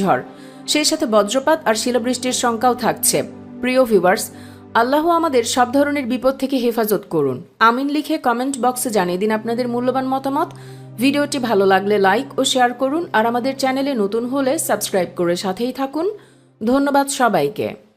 ঝড়, সেই সাথে বজ্রপাত আর শিলাবৃষ্টির শঙ্কাও থাকছে। প্রিয় ভিউয়ার্স, আল্লাহ আমাদের সব ধরনের বিপদ থেকে হেফাজত করুন। আমিন লিখে কমেন্ট বক্সে জানিয়ে দিন আপনাদের মূল্যবান মতামত। ভিডিওটি ভালো লাগলে লাইক ও শেয়ার করুন, আর আমাদের চ্যানেলে নতুন হলে সাবস্ক্রাইব করে সাথেই থাকুন। ধন্যবাদ সবাইকে।